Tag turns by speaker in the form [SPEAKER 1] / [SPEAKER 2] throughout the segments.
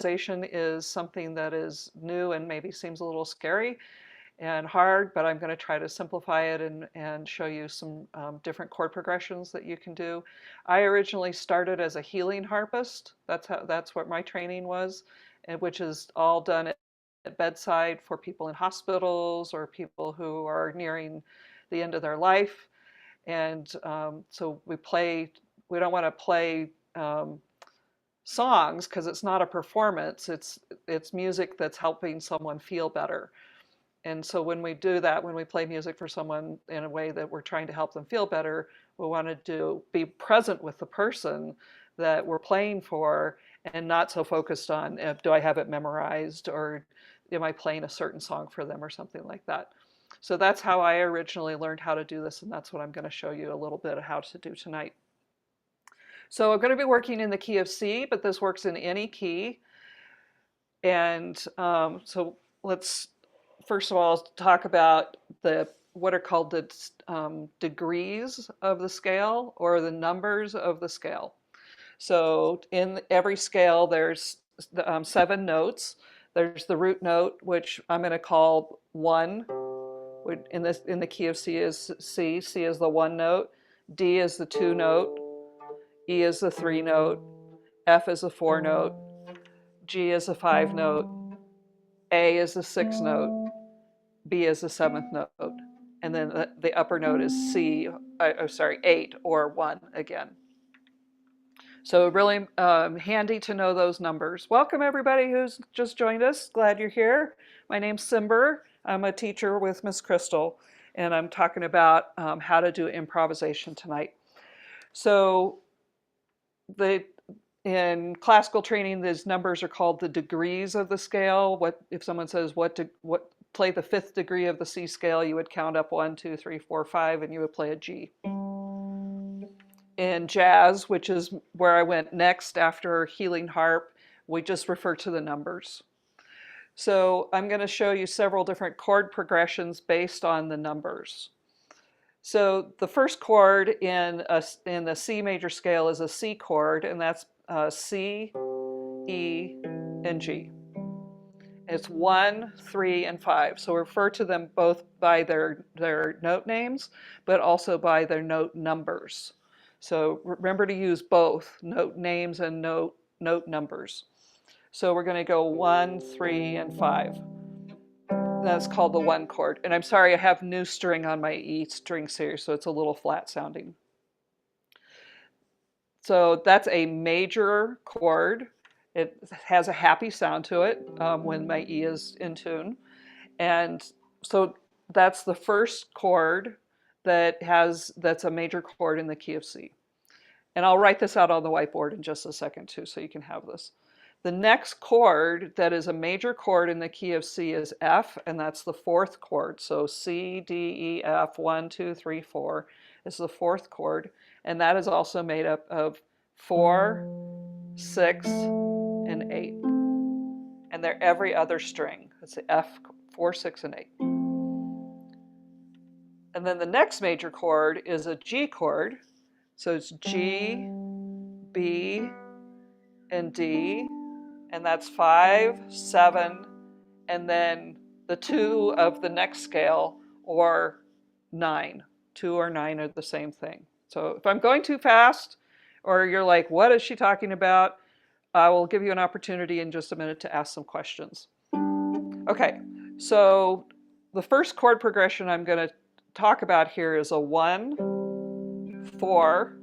[SPEAKER 1] improvisation is something that is new and maybe seems a little scary and hard, but I'm going to try to simplify it and show you some different chord progressions that you can do. I originally started as a healing harpist. That's what my training was, and which is all done at bedside for people in hospitals or people who are nearing the end of their life. And so we don't want to play songs because it's not a performance. It's music that's helping someone feel better. And so when we do that, when we play music for someone in a way that we're trying to help them feel better, we want to be present with the person that we're playing for and not so focused on do I have it memorized or am I playing a certain song for them or something like that. So that's how I originally learned how to do this, and that's what I'm going to show you a little bit of how to do tonight. So I'm going to be working in the key of C, but this works in any key. And so let's first of all talk about what are called the degrees of the scale or the numbers of the scale. So in every scale, there's 7 notes. There's the root note, which I'm going to call 1. In the key of C is C. C is the 1 note. D is the 2 note. E is the 3 note. F is the 4 note. G is the 5 note. A is the 6 note. B is the 7th note. And then the upper note is C, 8 or 1 again. So really handy to know those numbers. Welcome everybody who's just joined us. Glad you're here. My name's Cymber. I'm a teacher with Miss Kristal, and I'm talking about how to do improvisation tonight. So in classical training, these numbers are called the degrees of the scale. If someone says play the 5th degree of the C scale, you would count up 1, 2, 3, 4, 5, and you would play a G. In jazz, which is where I went next after healing harp, we just refer to the numbers. So I'm going to show you several different chord progressions based on the numbers. So the first chord in the C major scale is a C chord, and that's C, E, and G. It's 1, 3, and 5. So refer to them both by their note names, but also by their note numbers. So remember to use both note names and note numbers. So we're going to go 1, 3, and 5. That's called the 1 chord. And I'm sorry, I have new string on my E string series, so it's a little flat sounding. So that's a major chord. It has a happy sound to it when my E is in tune. And so that's the first chord that's a major chord in the key of C. And I'll write this out on the whiteboard in just a second too, so you can have this. The next chord that is a major chord in the key of C is F, and that's the 4th chord. So C, D, E, F, 1, 2, 3, 4 is the 4th chord. And that is also made up of 4, 6, and 8. And they're every other string. It's the F, 4, 6, and 8. And then the next major chord is a G chord. So it's G, B, and D. And that's 5, 7, and then the 2 of the next scale, or 9. 2 or 9 are the same thing. So if I'm going too fast, or you're like, what is she talking about? I will give you an opportunity in just a minute to ask some questions. Okay, so the first chord progression I'm going to talk about here is a 1, 4,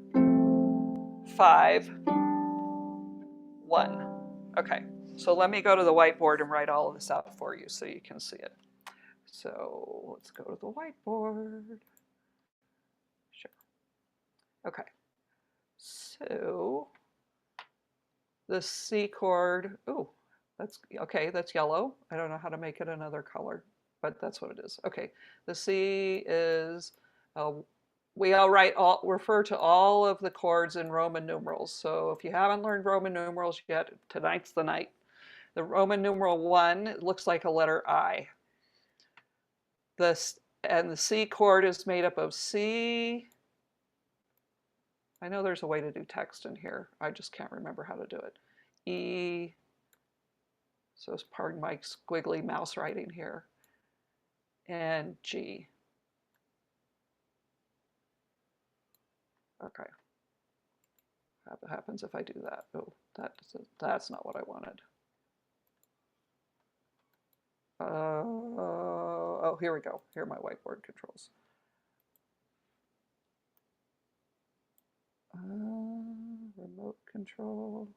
[SPEAKER 1] 5, 1. Okay, so let me go to the whiteboard and write all of this out for you so you can see it. So let's go to the whiteboard. Sure. Okay, so the C chord, oh, that's okay, that's yellow. I don't know how to make it another color, but that's what it is. Okay, the C is, we refer to all of the chords in Roman numerals. So if you haven't learned Roman numerals yet, tonight's the night. The Roman numeral 1, it looks like a letter I. And the C chord is made up of C. I know there's a way to do text in here. I just can't remember how to do it. E, So pardon my squiggly mouse writing here. And G. Okay. What happens if I do that? Oh, that's not what I wanted. Oh, here we go. Here are my whiteboard controls. Remote control.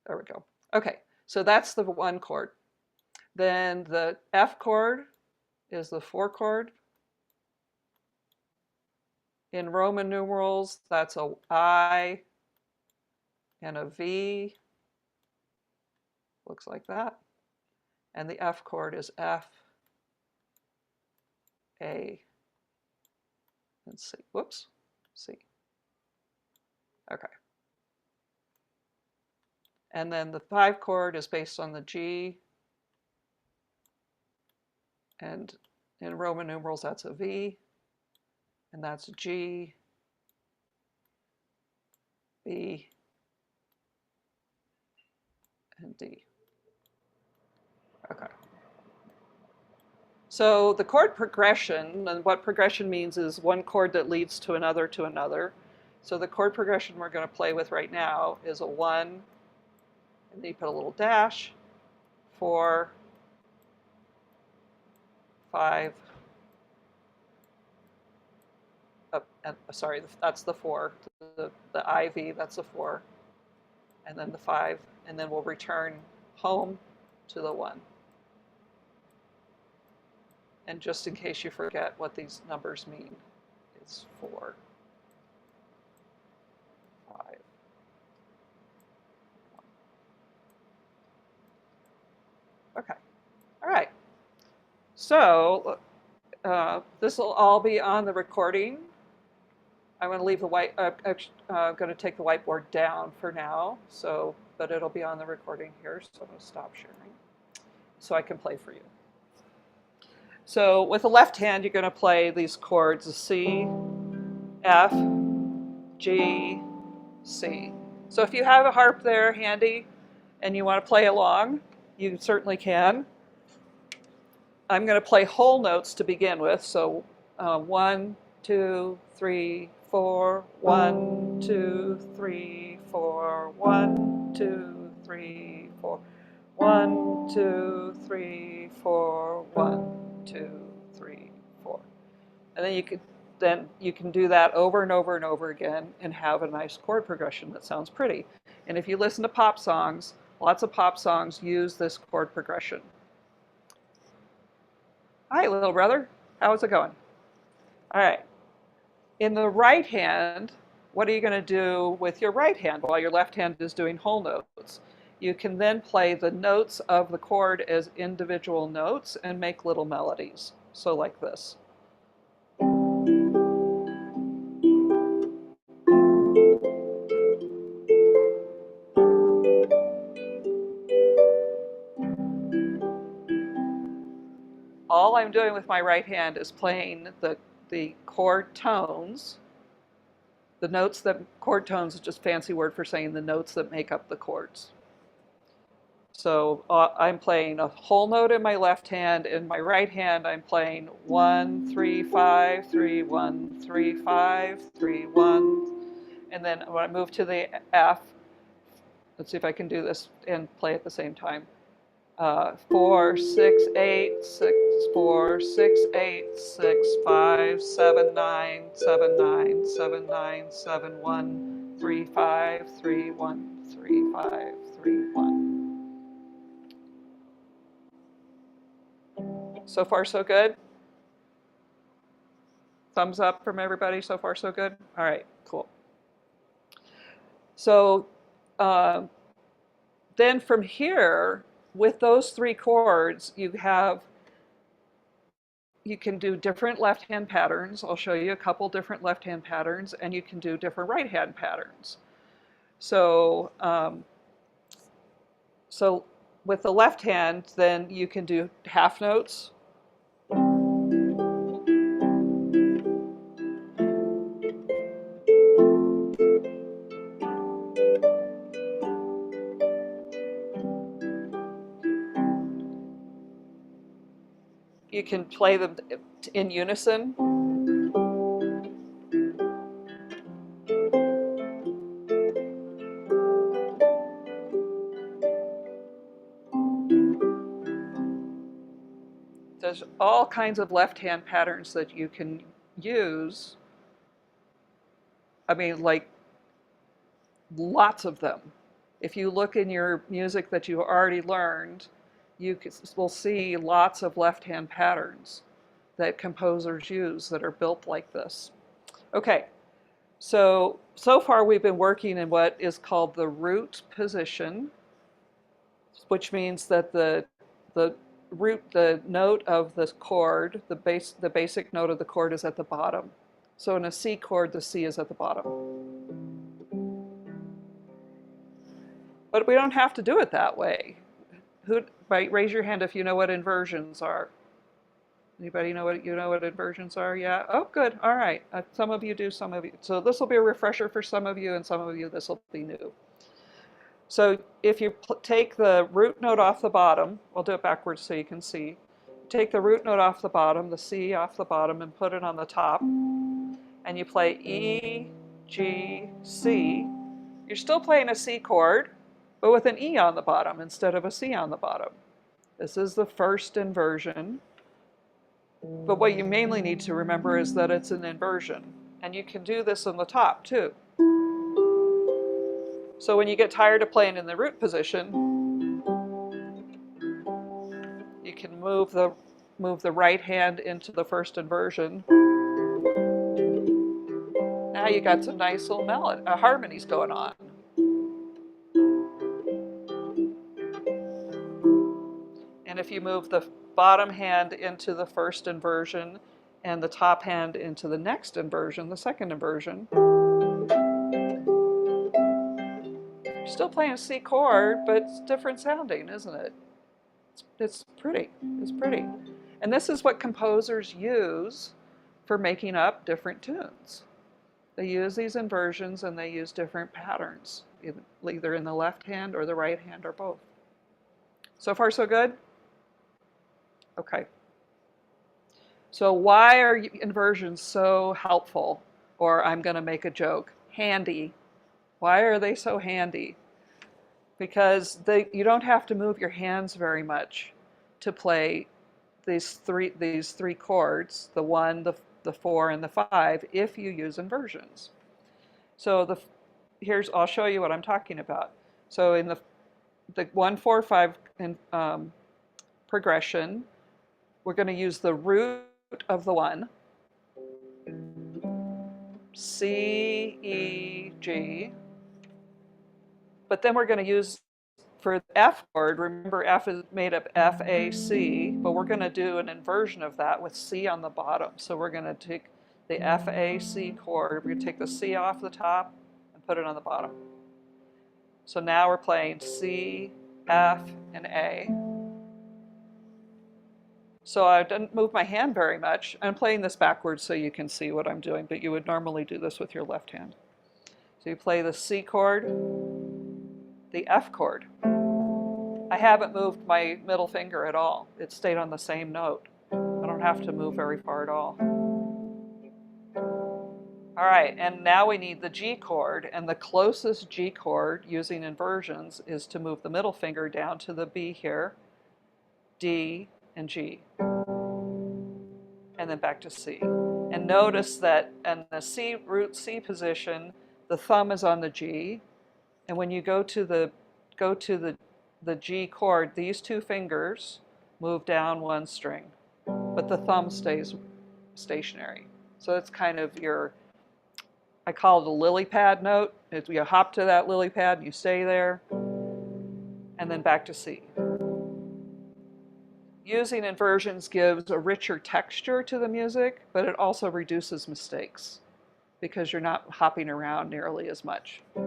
[SPEAKER 1] There we go. Okay, so that's the 1 chord. Then the F chord is the 4 chord. In Roman numerals, that's a I and a V. Looks like that. And the F chord is F, A, and C. Whoops, C. Okay. And then the 5 chord is based on the G. And in Roman numerals, that's a V. And that's G, B, and D. Okay. So the chord progression, and what progression means is 1 chord that leads to another to another. So the chord progression we're going to play with right now is a 1, and then you put a little dash, 4, 5, sorry, that's the 4, the IV, that's the 4, and then the 5, and then we'll return home to the 1. And just in case you forget what these numbers mean, it's 4, 5. Okay, all right. So this will all be on the recording. I'm going to leave the I'm going to take the whiteboard down for now. So, but it'll be on the recording here. So I'm going to stop sharing so I can play for you. So with the left hand, you're going to play these chords: C, F, G, C. So if you have a harp there handy and you want to play along, you certainly can. I'm going to play whole notes to begin with. So 1, 2, 3, 4, 1, 2, 3, 4, 1, 2, 3, 4, 1, 2, 3, 4, 1, 2, 3, 4. And then you can do that over and over and over again and have a nice chord progression that sounds pretty. And if you listen to pop songs, lots of pop songs use this chord progression. Hi, little brother. How's it going? All right. In the right hand, what are you going to do with your right hand while your left hand is doing whole notes? You can then play the notes of the chord as individual notes and make little melodies. So like this. All I'm doing with my right hand is playing the chord tones. The notes that, chord tones is just a fancy word for saying the notes that make up the chords. So I'm playing a whole note in my left hand. In my right hand, I'm playing 1, 3, 5, 3, 1, 3, 5, 3, 1. And then when I move to the F, let's see if I can do this and play at the same time. 4, 6, 8, 6, 4, 6, 8, 6, 5, 7, 9, 7, 9, 7, 9, 7, 1, 3, 5, 3, 1, 3, 5, 3, 1. So far, so good? Thumbs up from everybody. So far, so good? All right, cool. So then from here, with those 3 chords, you can do different left-hand patterns. I'll show you a couple different left-hand patterns, and you can do different right-hand patterns. So, so with the left hand, then you can do half notes. You can play them in unison. There's all kinds of left-hand patterns that you can use. I mean, like lots of them. If you look in your music that you already learned, you will see lots of left-hand patterns that composers use that are built like this. Okay, so far we've been working in what is called the root position, which means that the note of the chord, the basic note of the chord is at the bottom. So in a C chord, the C is at the bottom. But we don't have to do it that way. Raise your hand if you know what inversions are. Anybody know what inversions are? Yeah. Oh, good. All right. Some of you do. Some of you. So this will be a refresher for some of you, and some of you this will be new. So if you take the root note off the bottom, we'll do it backwards so you can see. Take the root note off the bottom, the C off the bottom, and put it on the top. And you play E, G, C. You're still playing a C chord, but with an E on the bottom instead of a C on the bottom. This is the first inversion. But what you mainly need to remember is that it's an inversion. And you can do this on the top too. So when you get tired of playing in the root position, you can move the right hand into the first inversion. Now you got some nice little harmonies going on. And if you move the bottom hand into the first inversion and the top hand into the next inversion, the second inversion, you're still playing a C chord, but it's different sounding, isn't it? It's pretty. It's pretty. And this is what composers use for making up different tunes. They use these inversions and they use different patterns, either in the left hand or the right hand or both. So far, so good? Okay. So why are inversions so helpful? Or I'm going to make a joke, handy. Why are they so handy? Because you don't have to move your hands very much to play these three chords, the 1, the 4, and the 5, if you use inversions. So I'll show you what I'm talking about. So in the 1, 4, 5 progression, we're going to use the root of the 1, C, E, G, but then we're going to use, for the F chord, remember F is made of F, A, C, but we're going to do an inversion of that with C on the bottom. So we're going to take the F, A, C chord, we're going to take the C off the top and put it on the bottom. So now we're playing C, F, and A. So I didn't move my hand very much. I'm playing this backwards so you can see what I'm doing, but you would normally do this with your left hand. So you play the C chord, the F chord. I haven't moved my middle finger at all. It stayed on the same note. I don't have to move very far at all. All right, and now we need the G chord, and the closest G chord using inversions is to move the middle finger down to the B here, D, and G, and then back to C. And notice that in the root C position, the thumb is on the G, and when you go to the G chord, these two fingers move down one string, but the thumb stays stationary. So it's kind of I call it a lily pad note. You hop to that lily pad, you stay there, and then back to C. Using inversions gives a richer texture to the music, but it also reduces mistakes because you're not hopping around nearly as much. All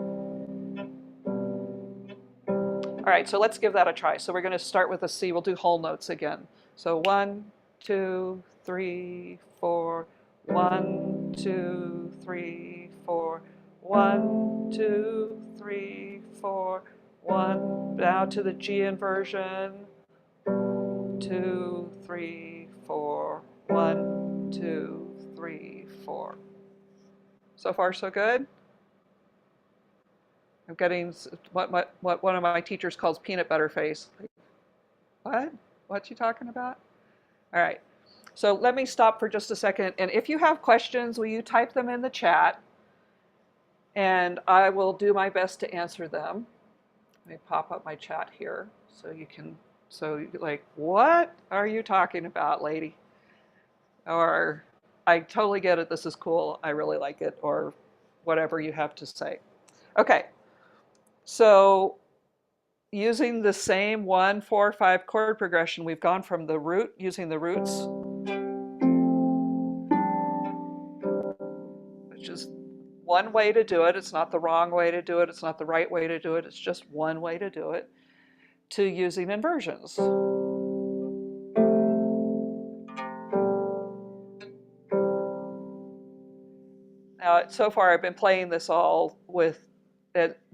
[SPEAKER 1] right, so let's give that a try. So we're going to start with a C. We'll do whole notes again. So 1, 2, 3, 4. 1, 2, 3, 4. 1, 2, 3, 4. 1. Now to the G inversion. 2, 3, 4. 1, 2, 3, 4. So far, so good. I'm getting what one of my teachers calls peanut butter face. What? What you talking about? All right. So let me stop for just a second. And if you have questions, will you type them in the chat? And I will do my best to answer them. Let me pop up my chat here so you can, so you're like, what are you talking about, lady? Or I totally get it. This is cool. I really like it. Or whatever you have to say. Okay. So using the same 1, 4, 5 chord progression, we've gone from the root, using the roots, which is one way to do it. It's not the wrong way to do it. It's not the right way to do it. It's just one way to do it, to using inversions. Now, so far I've been playing this all with,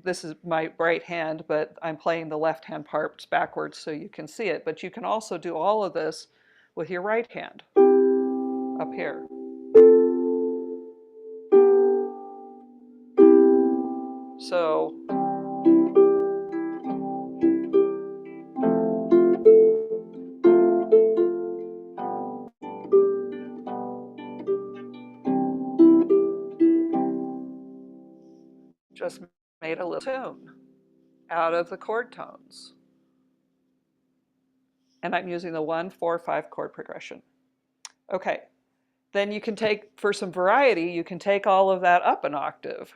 [SPEAKER 1] this is my right hand, but I'm playing the left hand parts backwards so you can see it. But you can also do all of this with your right hand up here. So just made a little tune out of the chord tones. And I'm using the 1, 4, 5 chord progression. Okay, then you can take, for some variety, you can take all of that up an octave.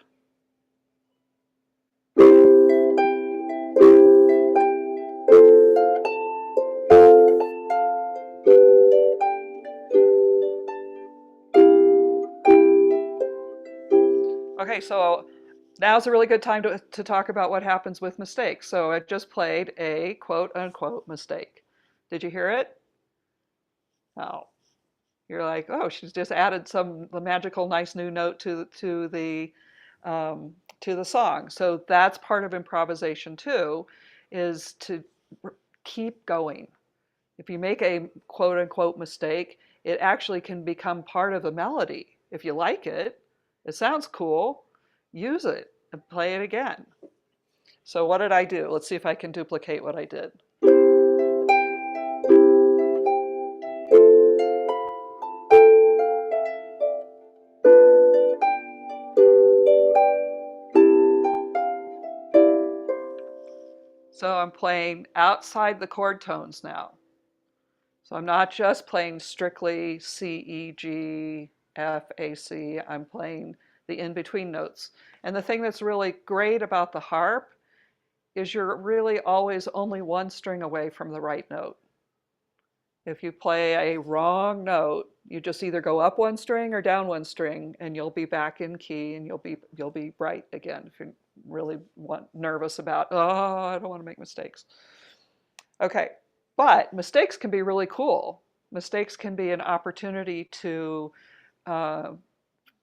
[SPEAKER 1] Okay, so now's a really good time to talk about what happens with mistakes. So I just played a quote unquote mistake. Did you hear it? Oh, you're like, oh, she's just added the magical nice new note to the song. So that's part of improvisation too, is to keep going. If you make a quote unquote mistake, it actually can become part of a melody. If you like it, it sounds cool, use it and play it again. So what did I do? Let's see if I can duplicate what I did. So I'm playing outside the chord tones now. So I'm not just playing strictly C, E, G, F, A, C. I'm playing the in-between notes. And the thing that's really great about the harp is you're really always only one string away from the right note. If you play a wrong note, you just either go up one string or down one string, and you'll be back in key, and you'll be right again. If you're really nervous about, oh, I don't want to make mistakes. Okay, but mistakes can be really cool. Mistakes can be an opportunity to uh,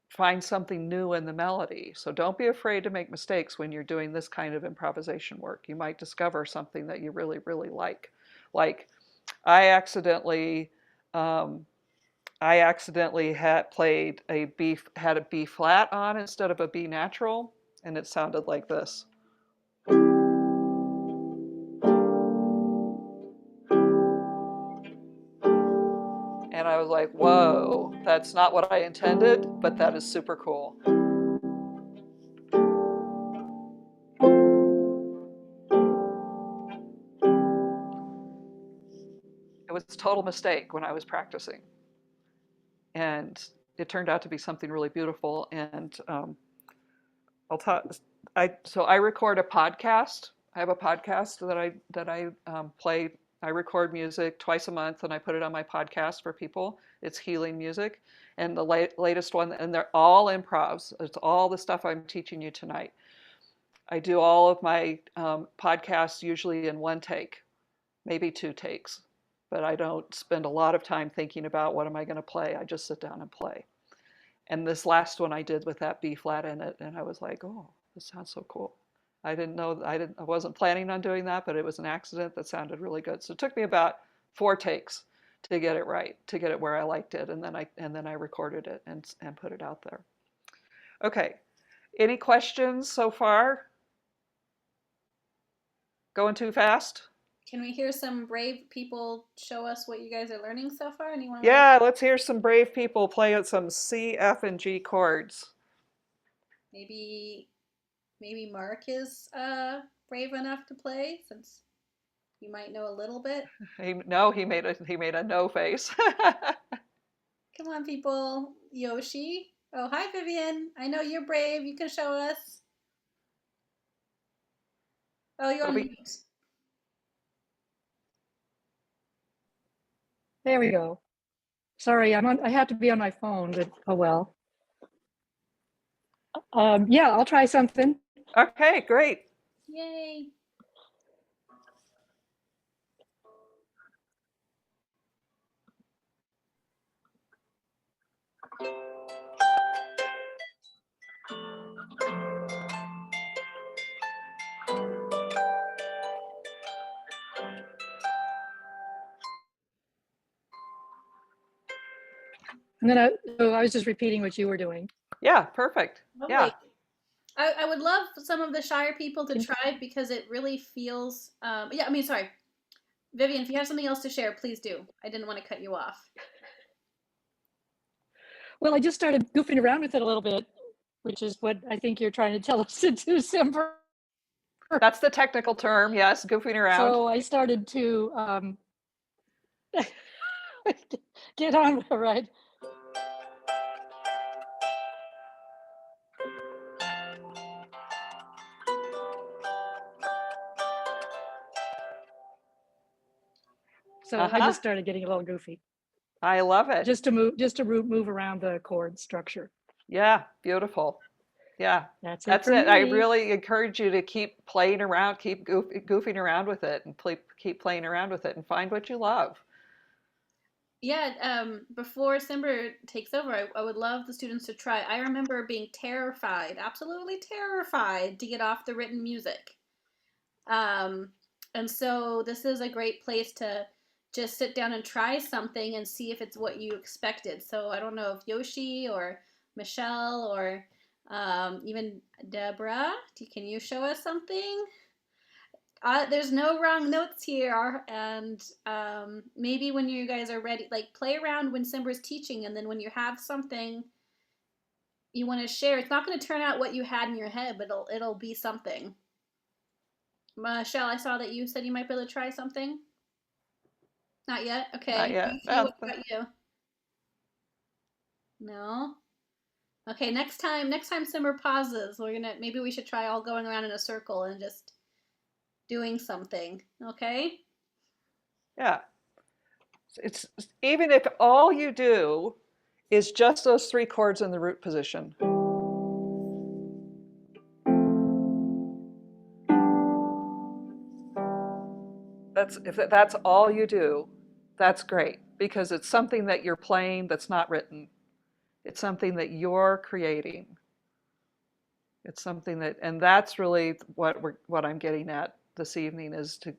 [SPEAKER 1] find something new in the melody. So don't be afraid to make mistakes when you're doing this kind of improvisation work. You might discover something that you really, really like. Like I accidentally had played had a B flat on instead of a B natural, and it sounded like this. And I was like, whoa, that's not what I intended, but that is super cool. It was a total mistake when I was practicing. And it turned out to be something really beautiful. And I'll talk. So I record a podcast. I have a podcast that I play. I record music twice a month, and I put it on my podcast for people. It's healing music, and the latest one, and they're all improvs. It's all the stuff I'm teaching you tonight. I do all of my podcasts usually in one take, maybe two takes, but I don't spend a lot of time thinking about what am I going to play. I just sit down and play. And this last one I did with that B flat in it, and I was like, oh, this sounds so cool. I didn't know, I wasn't planning on doing that, but it was an accident that sounded really good. So it took me about 4 takes to get it right, to get it where I liked it, and then I recorded it and put it out there. Okay. Any questions so far? Going too fast?
[SPEAKER 2] Can we hear some brave people show us what you guys are learning so far? Anyone would like?
[SPEAKER 1] Yeah, let's hear some brave people play some C, F, and G chords.
[SPEAKER 2] Maybe maybe Mark is brave enough to play since you might know a little bit.
[SPEAKER 1] No, he made a no face.
[SPEAKER 2] Come on, people. Yoshi. Oh, hi, Vivian. I know you're brave. You can show us. Oh, you're
[SPEAKER 1] It'll
[SPEAKER 2] on
[SPEAKER 1] be
[SPEAKER 2] mute.
[SPEAKER 3] There we go. Sorry, I had to be on my phone, but oh well. Yeah, I'll try something.
[SPEAKER 1] okay. Great.
[SPEAKER 2] Yay.
[SPEAKER 3] And then I was just repeating what you were doing.
[SPEAKER 1] Yeah, perfect.
[SPEAKER 2] Lovely.
[SPEAKER 1] Yeah.
[SPEAKER 2] I would love some of the Shire people to try it because it really feels. Yeah, I mean, sorry. Vivian, if you have something else to share, please do. I didn't want to cut you off.
[SPEAKER 3] Well, I just started goofing around with it a little bit, which is what I think you're trying to tell us to do, Cymber.
[SPEAKER 1] That's the technical term. Yes, goofing around.
[SPEAKER 3] So I started to get on with it, right? So I
[SPEAKER 1] Uh-huh.
[SPEAKER 3] just started getting a little goofy,
[SPEAKER 1] I love it.
[SPEAKER 3] just to move around the chord structure.
[SPEAKER 1] Yeah, beautiful. Yeah,
[SPEAKER 3] That's it
[SPEAKER 1] that's
[SPEAKER 3] for
[SPEAKER 1] it. I
[SPEAKER 3] me.
[SPEAKER 1] really encourage you to keep playing around, keep goofing around with it, and keep playing around with it, and find what you love.
[SPEAKER 2] Yeah, before Cymber takes over, I would love the students to try. I remember being terrified, absolutely terrified, to get off the written music. Um, and so this is a great place to just sit down and try something and see if it's what you expected. So I don't know if Yoshi or Michelle or even Deborah, can you show us something? There's no wrong notes here, and maybe when you guys are ready, like play around when Cymber's teaching, and then when you have something you want to share, it's not going to turn out what you had in your head, but it'll be something. Michelle, I saw that you said you might be able to try something. Not yet.
[SPEAKER 1] Not
[SPEAKER 2] Okay.
[SPEAKER 1] yet.
[SPEAKER 2] Yoshi, what about you? No. Okay. Next time Cymber pauses, maybe we should try all going around in a circle and just doing something. Okay.
[SPEAKER 1] Yeah. It's even if all you do is just those three chords in the root position. If that's all you do, that's great because it's something that you're playing that's not written. It's something that you're creating. It's something that, and that's really what I'm getting at this evening is to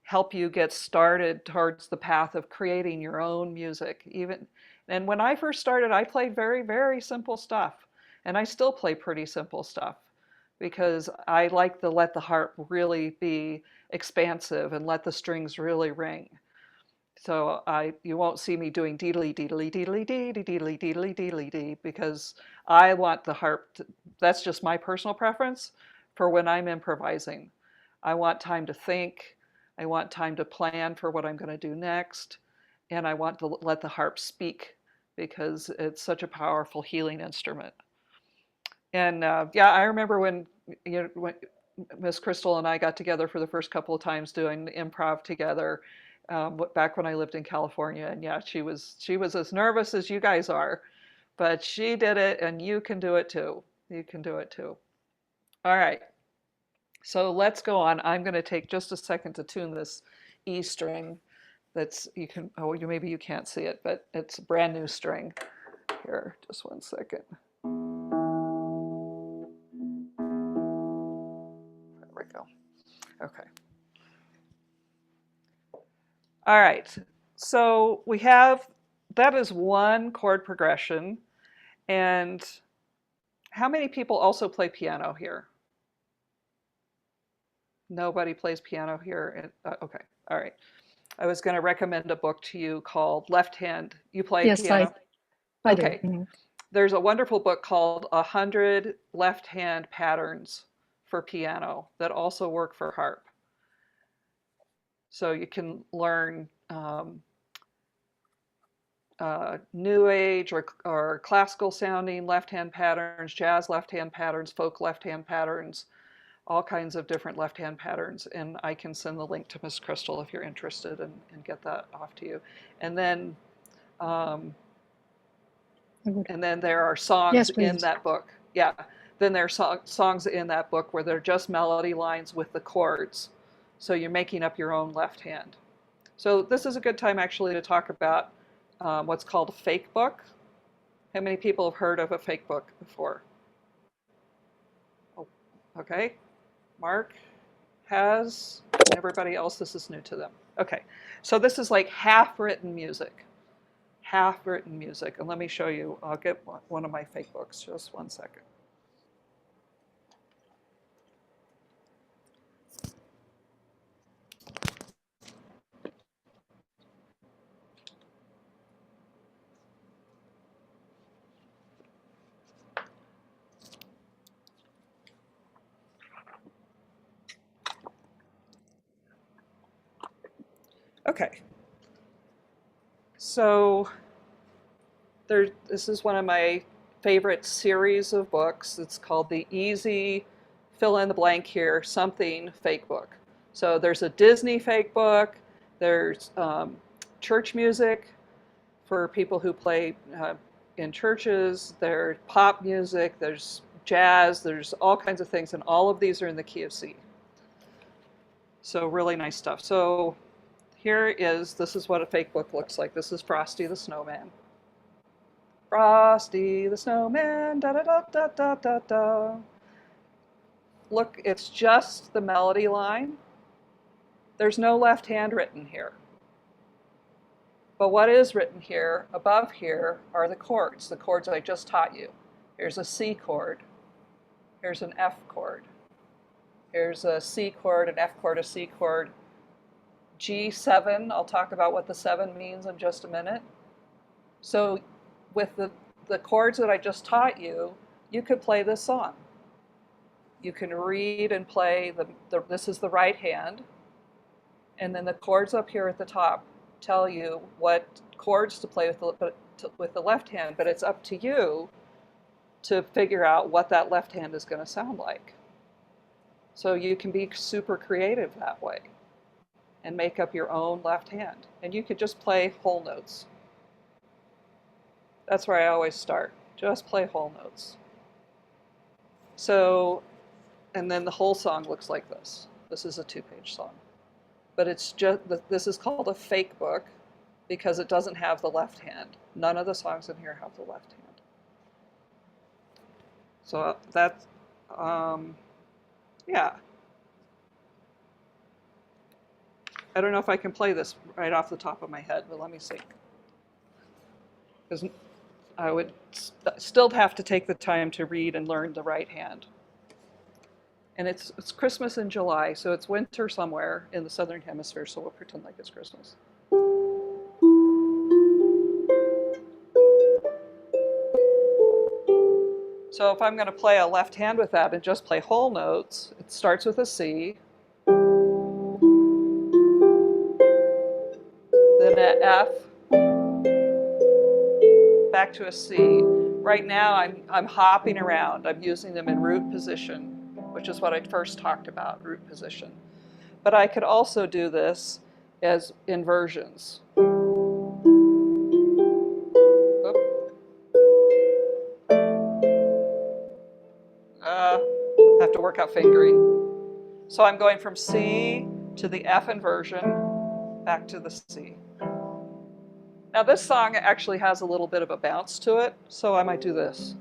[SPEAKER 1] help you get started towards the path of creating your own music. And when I first started, I played very, very simple stuff, and I still play pretty simple stuff because I like to let the harp really be expansive and let the strings really ring. So you won't see me doing deedly deedly deedly dee deedly deedly deedly dee because I want the harp to, that's just my personal preference for when I'm improvising. I want time to think, I want time to plan for what I'm going to do next, and I want to let the harp speak because it's such a powerful healing instrument. And yeah, I remember when Miss Kristal and I got together for the first couple of times doing improv together, back when I lived in California. And yeah, she was as nervous as you guys are, but she did it, and you can do it too. You can do it too. All right, so let's go on. I'm going to take just a second to tune this E string. That's you can. Oh, maybe you can't see it, but it's a brand new string. Here, just one second. There we go. Okay. All right. So we have, that is one chord progression. And how many people also play piano here? Nobody plays piano here. Okay, all right. I was going to recommend a book to you called Left Hand. You play
[SPEAKER 3] Yes, I
[SPEAKER 1] piano?
[SPEAKER 3] I do.
[SPEAKER 1] Okay.
[SPEAKER 3] Mhm.
[SPEAKER 1] There's a wonderful book called 100 Left Hand Patterns for Piano that also work for harp. So you can learn new age or classical sounding left hand patterns, jazz left hand patterns, folk left hand patterns, all kinds of different left hand patterns. And I can send the link to Miss Kristal if you're interested and get that off to you. And then, um,
[SPEAKER 3] I would.
[SPEAKER 1] and then there are songs
[SPEAKER 3] Yes,
[SPEAKER 1] in
[SPEAKER 3] please.
[SPEAKER 1] that book. Yeah. Then there are songs in that book where they're just melody lines with the chords. So you're making up your own left hand. So this is a good time actually to talk about what's called a fake book. How many people have heard of a fake book before? Oh, okay. Mark has, and everybody else, this is new to them. Okay. So this is like half written music. Half written music. And let me show you. I'll get one of my fake books. Just one second. Okay. So this is one of my favorite series of books. It's called the Easy Fill in the Blank Here Something Fake Book. So there's a Disney fake book. There's church music for people who play in churches. There's pop music. There's jazz. There's all kinds of things, and all of these are in the key of C. So really nice stuff. So this is what a fake book looks like. This is Frosty the Snowman. Frosty the Snowman, da da da da da da da. Look, it's just the melody line. There's no left hand written here. But what is written here, above here, are the chords I just taught you. Here's a C chord. Here's an F chord. Here's a C chord, an F chord, a C chord. G7, I'll talk about what the 7 means in just a minute. So with the chords that I just taught you, you could play this song. You can read and play, this is the right hand, and then the chords up here at the top tell you what chords to play with the left hand, but it's up to you to figure out what that left hand is going to sound like. So you can be super creative that way and make up your own left hand. And you could just play whole notes. That's where I always start. Just play whole notes. So, and then the whole song looks like this. This is a 2-page song. But it's just, this is called a fake book because it doesn't have the left hand. None of the songs in here have the left hand. So that's, yeah. I don't know if I can play this right off the top of my head, but let me see. Because I would still have to take the time to read and learn the right hand. And it's Christmas in July, so it's winter somewhere in the southern hemisphere, so we'll pretend like it's Christmas. So if I'm going to play a left hand with that and just play whole notes, it starts with a C, then an F, back to a C. Right now I'm hopping around. I'm using them in root position, which is what I first talked about, root position. But I could also do this as inversions. Have to work out fingering. So I'm going from C to the F inversion, back to the C. Now this song actually has a little bit of a bounce to it, so I might do this.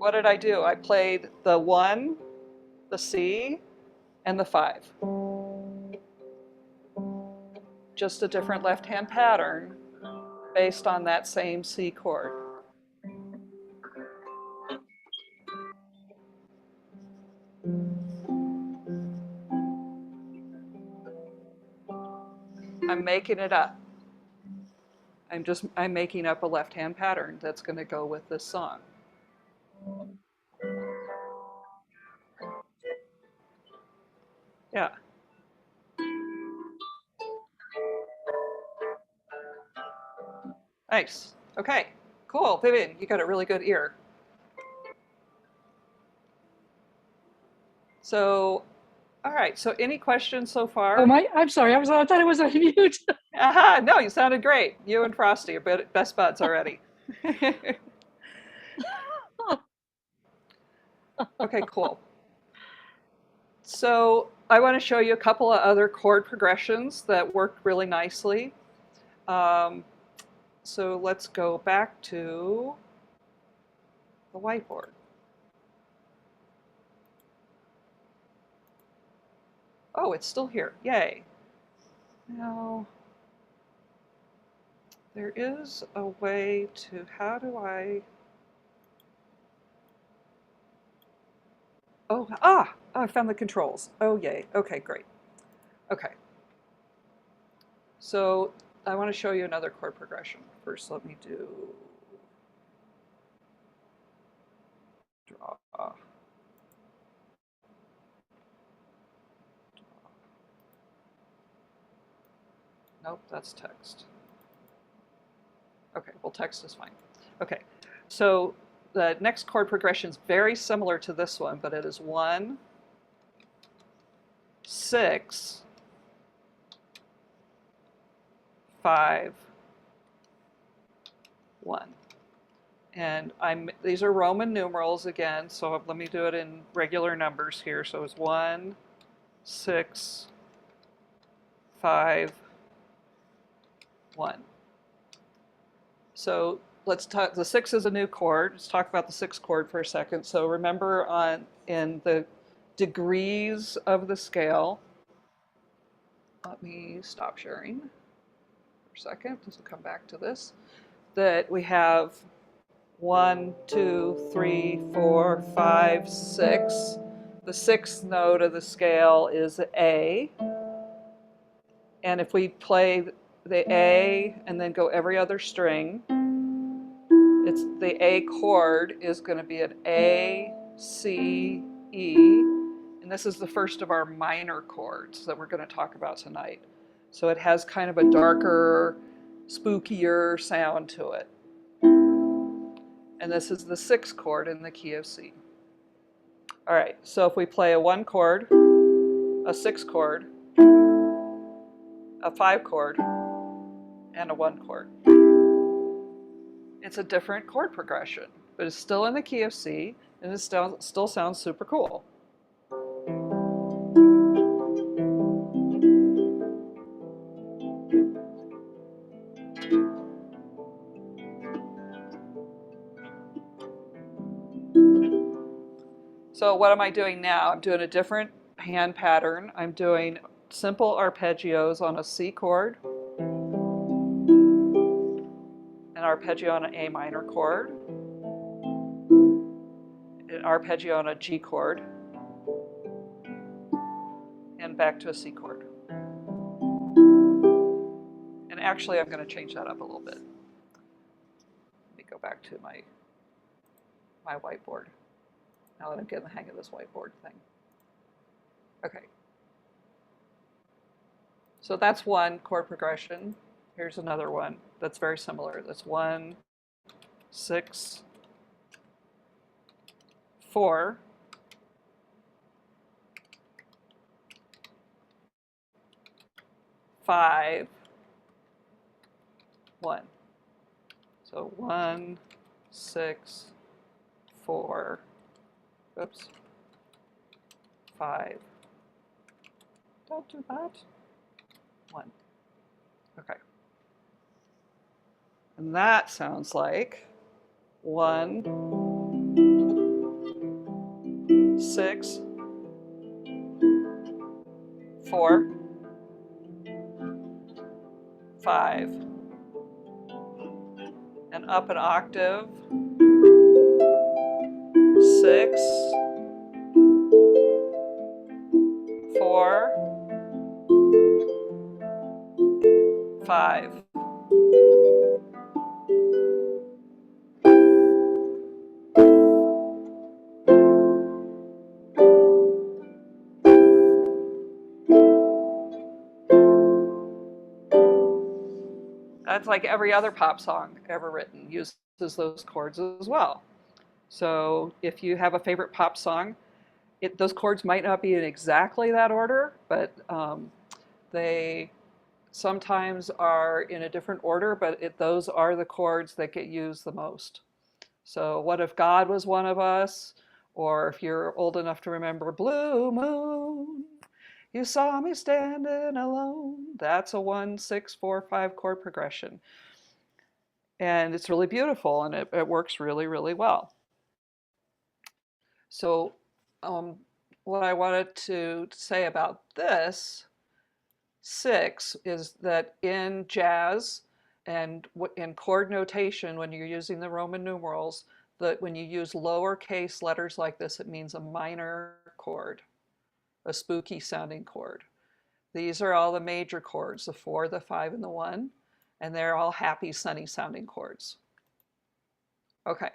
[SPEAKER 1] what did I do? I played the 1, the C, and the 5. Just a different left-hand pattern based on that same C chord. I'm making it up. I'm making up a left-hand pattern that's going to go with this song. Yeah. Nice. Okay. Cool. Vivian, you got a really good ear. So, all right. So, any questions so far?
[SPEAKER 3] Oh, I'm sorry. I thought it was on mute.
[SPEAKER 1] Aha, no, you sounded great. You and Frosty are best buds already. Okay, cool. So I want to show you a couple of other chord progressions that work really nicely. So let's go back to the whiteboard. Oh, it's still here. Yay. Now, there is a way to, how do I, I found the controls. Oh, yay. Okay, great. Okay. So I want to show you another chord progression. First, let me do draw. Nope, that's text. Okay, well, text is fine. Okay, so the next chord progression is very similar to this one, but it is 1, 6, 5, 1. And these are Roman numerals again, so let me do it in regular numbers here. So it's 1, 6, 5, 1. So let's talk, the 6 is a new chord. Let's talk about the 6 chord for a second. So remember in the degrees of the scale, let me stop sharing for a second. This will come back to this. That we have 1, 2, 3, 4, 5, 6. The 6th note of the scale is A. And if we play the A and then go every other string, it's the A chord is going to be an A, C, E. And this is the first of our minor chords that we're going to talk about tonight. So it has kind of a darker, spookier sound to it. And this is the 6th chord in the key of C. All right, so if we play a 1 chord, a 6 chord, a 5 chord, and a 1 chord. It's a different chord progression, but it's still in the key of C, and it still sounds super cool. So what am I doing now? I'm doing a different hand pattern. I'm doing simple arpeggios on a C chord, an arpeggio on an A minor chord, an arpeggio on a G chord, and back to a C chord. And actually, I'm going to change that up a little bit. Let me go back to my whiteboard, now that I'm getting the hang of this whiteboard thing. Okay. So that's one chord progression. Here's another one that's very similar. That's 1, 6, 4, 5, 1. So 1, 6, 4, oops, 5. Don't do that. 1. Okay. And that sounds like 1, 6, 4, 5, and up an octave, 6, 4, 5. That's like every other pop song ever written uses those chords as well. So if you have a favorite pop song, those chords might not be in exactly that order, but they sometimes are in a different order, but those are the chords that get used the most. So what if God was one of us? Or if you're old enough to remember Blue Moon, you saw me standing alone. That's a 1, 6, 4, 5 chord progression. And it's really beautiful, and it works really, really well. So what I wanted to say about this 6 is that in jazz and in chord notation, when you're using the Roman numerals, that when you use lowercase letters like this, it means a minor chord, a spooky sounding chord. These are all the major chords, the 4, the 5, and the 1, and they're all happy, sunny sounding chords. Okay,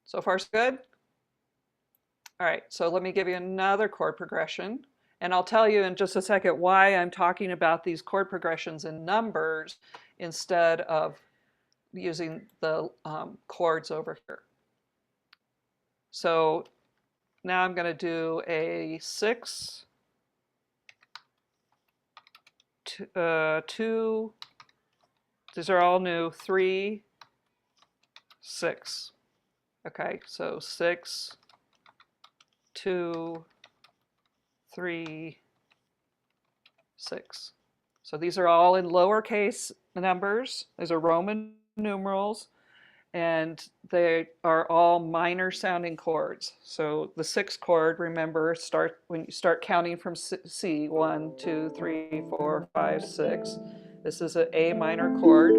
[SPEAKER 1] so far so good? All right, so let me give you another chord progression. And I'll tell you in just a second why I'm talking about these chord progressions in numbers instead of using the chords over here. So now I'm going to do a 6, 2, these are all new, 3, 6. Okay, so 6, 2, 3, 6. So these are all in lowercase numbers. These are Roman numerals, and they are all minor sounding chords. So the 6th chord, remember, when you start counting from C, 1, 2, 3, 4, 5, 6. This is an A minor chord.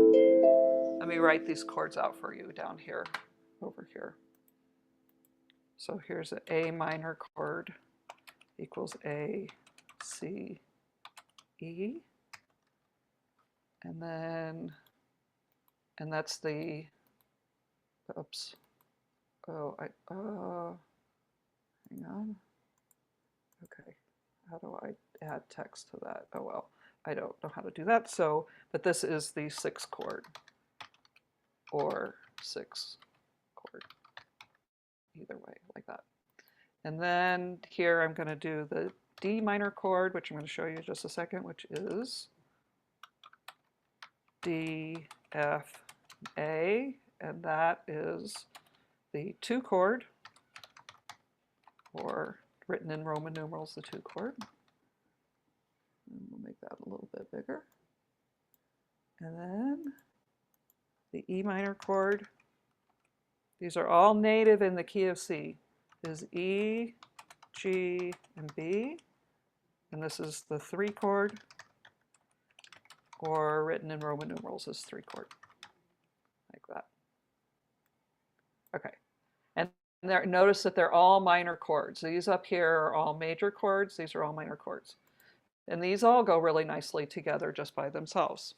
[SPEAKER 1] Let me write these chords out for you down here, over here. So here's an A minor chord equals A, C, E. And that's the, oops, oh, hang on. Okay, how do I add text to that? Oh, well, I don't know how to do that. So, but this is the 6th chord, or 6 chord, either way, like that. And then here I'm going to do the D minor chord, which I'm going to show you in just a second, which is D, F, A, and that is the 2 chord, or written in Roman numerals, the 2 chord. And we'll make that a little bit bigger. And then the E minor chord. These are all native in the key of C. Is E, G, and B. And this is the 3 chord, or written in Roman numerals as 3 chord, like that. Okay, and notice that they're all minor chords. These up here are all major chords. These are all minor chords. And these all go really nicely together just by themselves.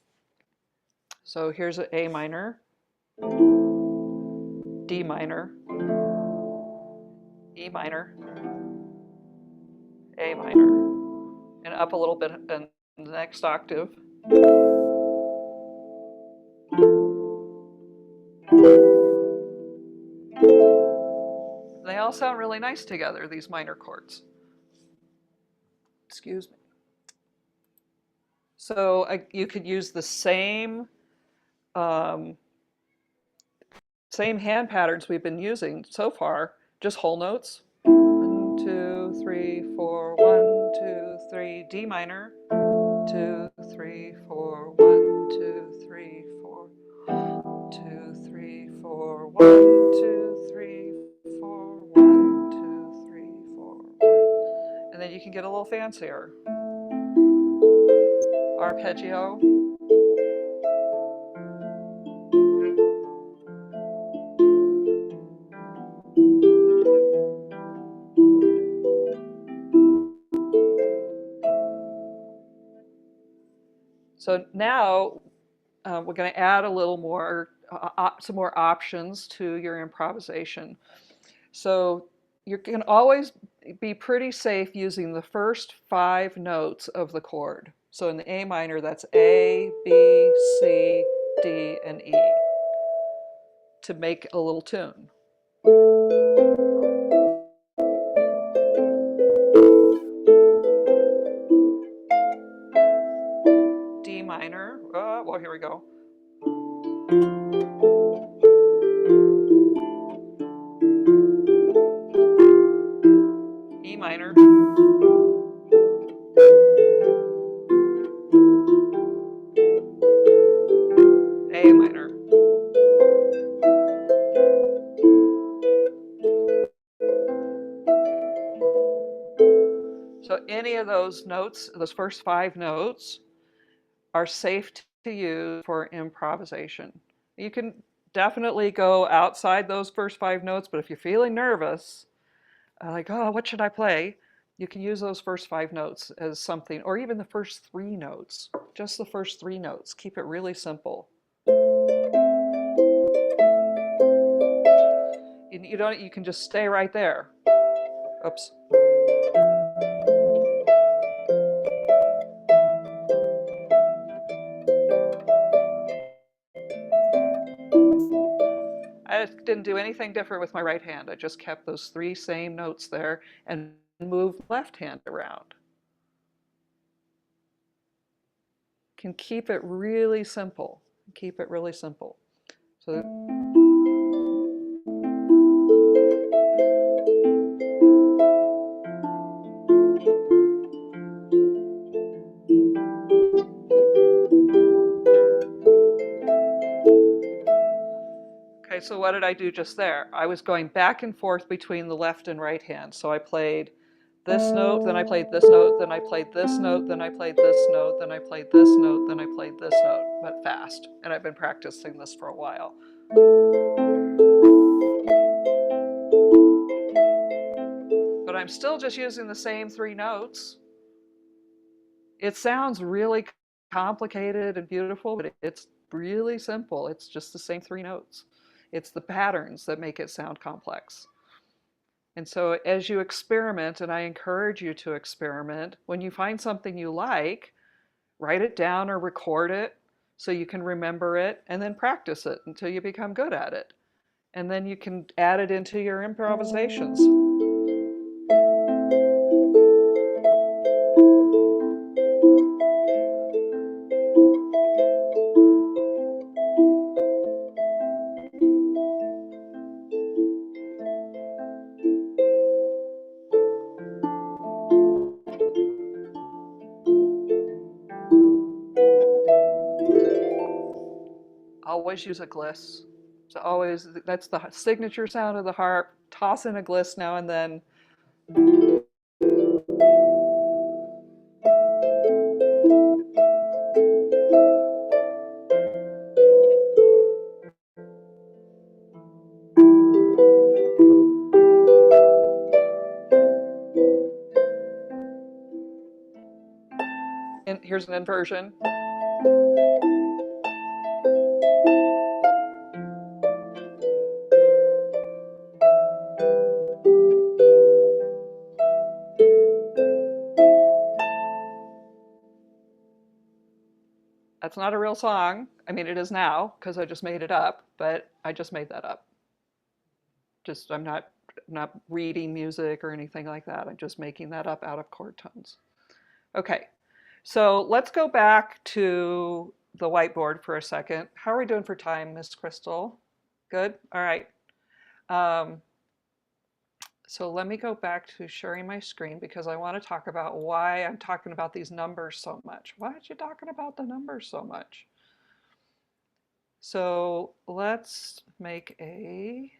[SPEAKER 1] So here's an A minor, D minor, E minor, A minor, and up a little bit in the next octave. They all sound really nice together, these minor chords. Excuse me. So you could use the same hand patterns we've been using so far, just whole notes. 1, 2, 3, 4, 1, 2, 3, D minor. 2, 3, 4, 1, 2, 3, 4, 2, 3, 4, 1, 2, 3, 4, 1, 2, 3, can get a little fancier. Arpeggio. So now we're going to add a little more, some more options to your improvisation. So you can always be pretty safe using the first 5 notes of the chord. So in the A minor, that's A, B, C, D, and E to make a little tune. D minor, well, here we go. E minor. A minor. So any of those notes, those first 5 notes, are safe to use for improvisation. You can definitely go outside those first 5 notes, but if you're feeling nervous, like, oh, what should I play? You can use those first 5 notes as something, or even the first 3 notes, just the first 3 notes. Keep it really simple. You can just stay right there. Oops. I didn't do anything different with my right hand. I just kept those 3 same notes there and moved left hand around. Can keep it really simple. Keep it really simple. So okay, so what did I do just there? I was going back and forth between the left and right hand. So I played this note, then I played this note, then I played this note, then I played this note, then I played this note, then I played this note, but fast. And I've been practicing this for a while. But I'm still just using the same 3 notes. It sounds really complicated and beautiful, but it's really simple. It's just the same 3 notes. It's the patterns that make it sound complex. And so as you experiment, and I encourage you to experiment, when you find something you like, write it down or record it so you can remember it, and then practice it until you become good at it. And then you can add it into your improvisations. Always use a gliss. So always, that's the signature sound of the harp. Toss in a gliss now and then. And here's an inversion. That's not a real song. I mean, it is now because I just made it up, but I just made that up. Just I'm not reading music or anything like that. I'm just making that up out of chord tones. Okay, so let's go back to the whiteboard for a second. How are we doing for time, Miss Kristal? Good? All right. So let me go back to sharing my screen because I want to talk about why I'm talking about these numbers so much. Why are you talking about the numbers so much? So let's make a,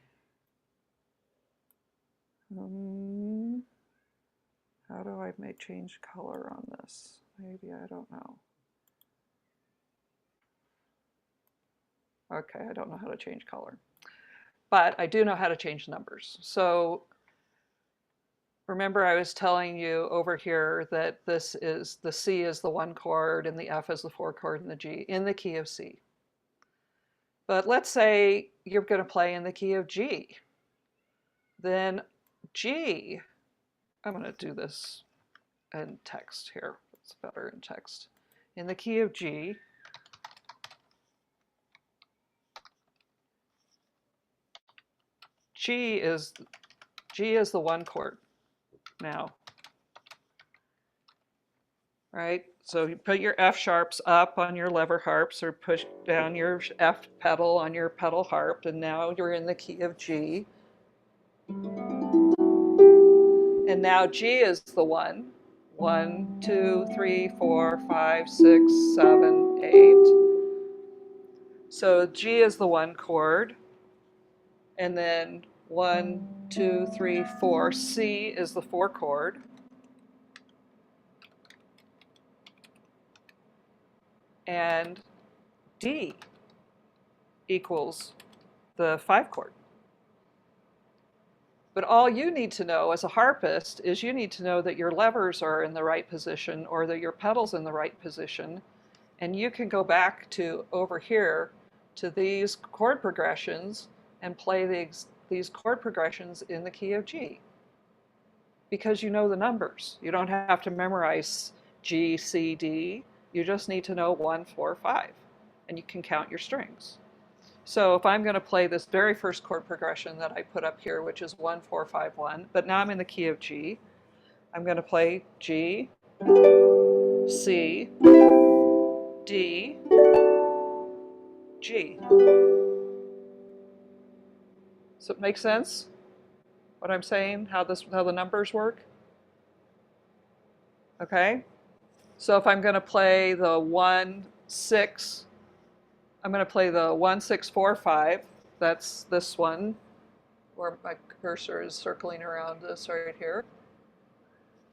[SPEAKER 1] How do I change color on this? Maybe, I don't know. Okay, I don't know how to change color. But I do know how to change numbers. So remember I was telling you over here that this is, the C is the 1 chord and the F is the 4 chord and the G in the key of C. But let's say you're going to play in the key of G. Then G, I'm going to do this in text here. It's better in text. In the key of G, G is the 1 chord now. Right? So you put your F sharps up on your lever harps or push down your F pedal on your pedal harp, and now you're in the key of G. And now G is the 1. 1, 2, 3, 4, 5, 6, 7, 8. So G is the 1 chord. And then 1, 2, 3, 4. C is the 4 chord. And D equals the 5 chord. But all you need to know as a harpist is you need to know that your levers are in the right position or that your pedal's in the right position. And you can go back to over here to these chord progressions and play these chord progressions in the key of G. Because you know the numbers. You don't have to memorize G, C, D. You just need to know 1, 4, 5. And you can count your strings. So if I'm going to play this very first chord progression that I put up here, which is 1, 4, 5, 1, but now I'm in the key of G, I'm going to play G, C, D, G. So it makes sense what I'm saying, how the numbers work? Okay? So if I'm going to play the 1, 6, I'm going to play the 1, 6, 4, 5. That's this one where my cursor is circling around this right here.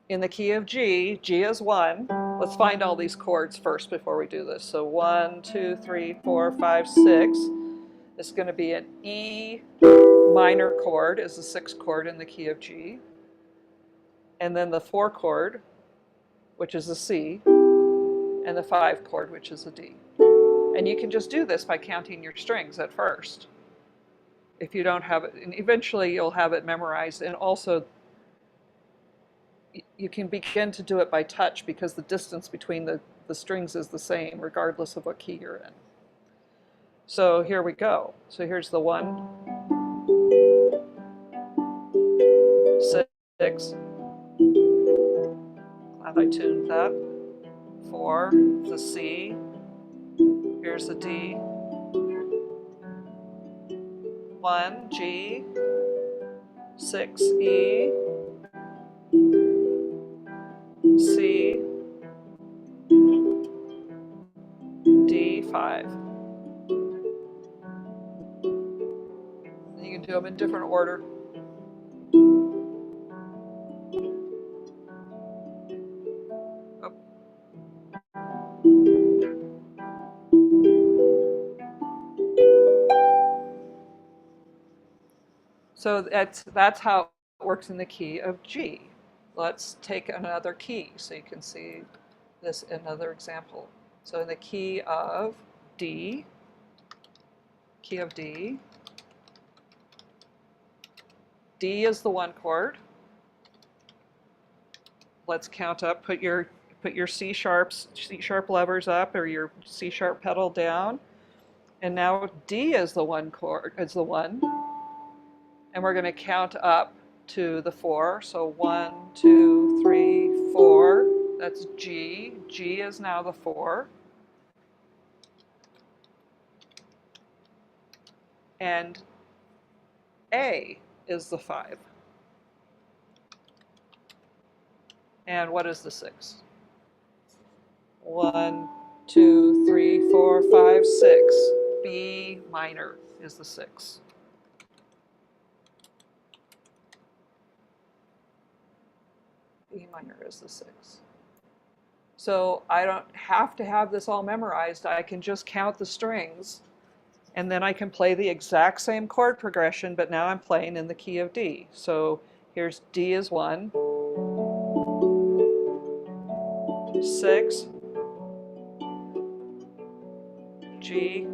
[SPEAKER 1] In the key of G, G is 1. Let's find all these chords first before we do this. So 1, 2, 3, 4, 5, 6. It's going to be an E minor chord is the 6th chord in the key of G. And then the 4 chord, which is a C, and the 5 chord, which is a D. And you can just do this by counting your strings at first. If you don't have it, and eventually you'll have it memorized. And also, you can begin to do it by touch because the distance between the strings is the same regardless of what key you're in. So here we go. So here's the 1, 6. Glad I tuned that. 4, the C. Here's the D. 1, G. 6, E. C. D, 5. You can do them in different order. Oh. So that's how it works in the key of G. Let's take another key so you can see this another example. So in the key of D, D is the 1 chord. Let's count up. Put your C sharp levers up or your C sharp pedal down. And now D is the 1 chord, is the 1. And we're going to count up to the 4. So 1, 2, 3, 4. That's G. G is now the 4. And A is the 5. And what is the 6? 1, 2, 3, 4, 5, 6. B minor is the 6. E minor is the 6. So I don't have to have this all memorized. I can just count the strings, and then I can play the exact same chord progression, but now I'm playing in the key of D. So here's D is 1, 6, G,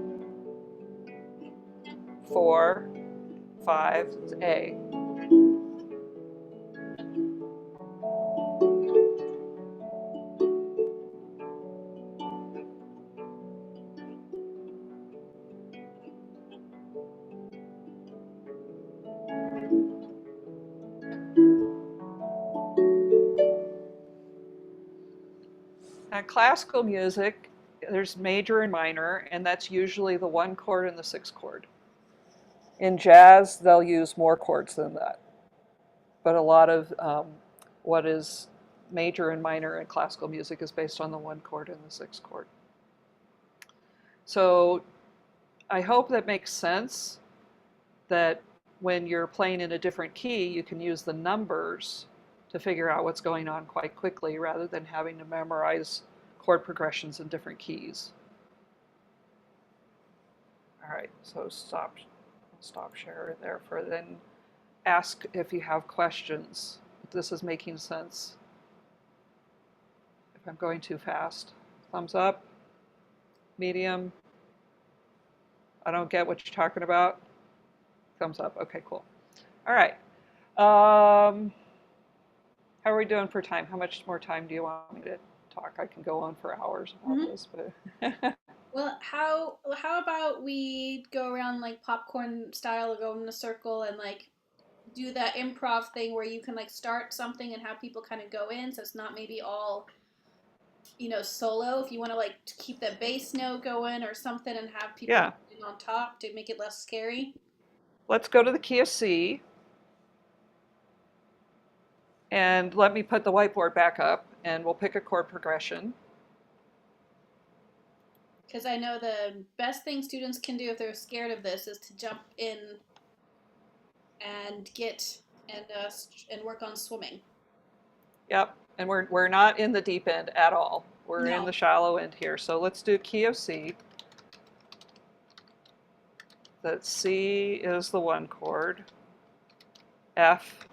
[SPEAKER 1] 4, 5, it's A. Now, classical music, there's major and minor, and that's usually the 1 chord and the 6 chord. In jazz, they'll use more chords than that. But a lot of what is major and minor in classical music is based on the 1 chord and the 6 chord. So I hope that makes sense, that when you're playing in a different key, you can use the numbers to figure out what's going on quite quickly rather than having to memorize chord progressions in different keys. All right, so stop share there for then ask if you have questions, if this is making sense. If I'm going too fast, thumbs up, medium, I don't get what you're talking about, thumbs up, okay, cool. All right, how are we doing for time? How much more time do you want me to talk? I can go on for hours about this, but.
[SPEAKER 2] Well, how about we go around like popcorn style, go in a circle and like do that improv thing where you can like start something and have people kind of go in, so it's not maybe all, you know, solo. If you want to like keep that bass note going or something and have people on top to make it less scary.
[SPEAKER 1] Let's go to the key of C. And let me put the whiteboard back up and we'll pick a chord progression.
[SPEAKER 2] Because I know the best thing students can do if they're scared of this is to jump in and and work on swimming.
[SPEAKER 1] Yep, and we're not in the deep end at all. We're in the shallow end here. So let's do key of C. That C is the 1 chord, F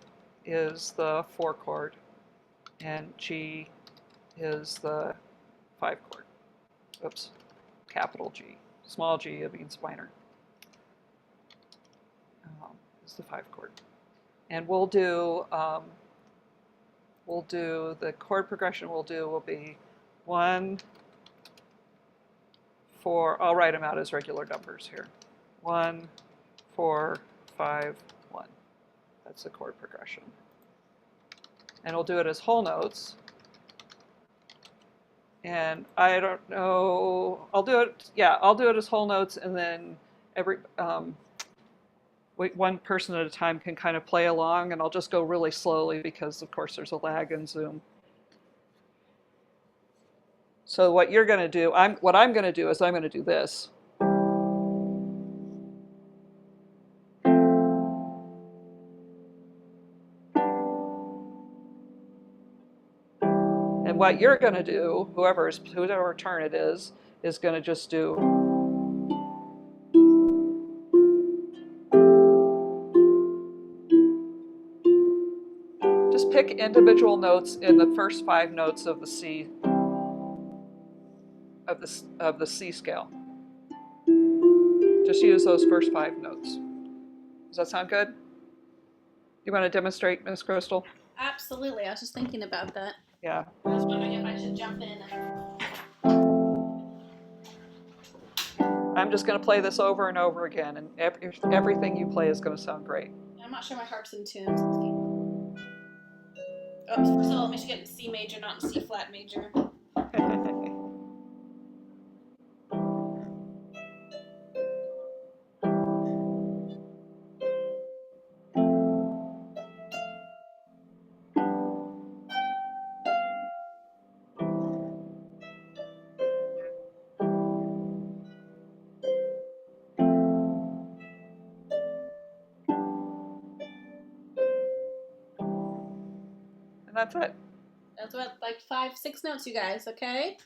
[SPEAKER 1] is the 4 chord, and G is the 5 chord. Oops, capital G. Small g, it means minor. Is the 5 chord. And we'll do the chord progression will be 1, 4, I'll write them out as regular numbers here. 1, 4, 5, 1. That's the chord progression. And we'll do it as whole notes. And I don't know, I'll do it as whole notes, and then every one person at a time can kind of play along, and I'll just go really slowly because of course there's a lag in Zoom. So what you're going to do, what I'm going to do is I'm going to do this. And what you're going to do, whoever turn it is going to just do. Just pick individual notes in the first 5 notes of the C of the C scale. Just use those first 5 notes. Does that sound good? You want to demonstrate, Ms. Kristal?
[SPEAKER 2] Absolutely. I was just thinking about that.
[SPEAKER 1] Yeah.
[SPEAKER 2] I was wondering if I should jump in.
[SPEAKER 1] I'm just going to play this over and over again, and everything you play is going to sound great.
[SPEAKER 2] I'm not sure my harp's in tune. Oops, first of all, we should get in C major, not in C flat major.
[SPEAKER 1] And that's it.
[SPEAKER 2] That's what, like 5-6 notes, you guys. Okay.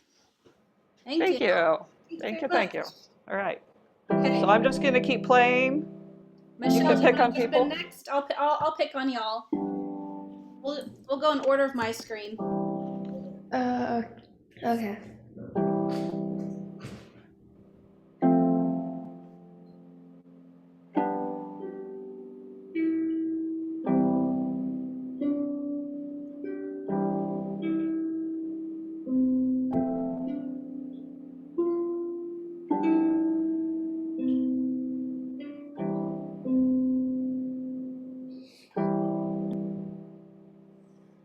[SPEAKER 2] Thank
[SPEAKER 1] Thank
[SPEAKER 2] you.
[SPEAKER 1] you.
[SPEAKER 2] Thank
[SPEAKER 1] Thank
[SPEAKER 2] you
[SPEAKER 1] you. All right.
[SPEAKER 2] Okay.
[SPEAKER 1] So I'm just going to keep playing.
[SPEAKER 2] Michelle,
[SPEAKER 1] can
[SPEAKER 2] do you
[SPEAKER 1] pick
[SPEAKER 2] want
[SPEAKER 1] on
[SPEAKER 2] to jump in
[SPEAKER 1] people.
[SPEAKER 2] next? I'll pick on y'all. We'll go in order of my screen.
[SPEAKER 4] Okay.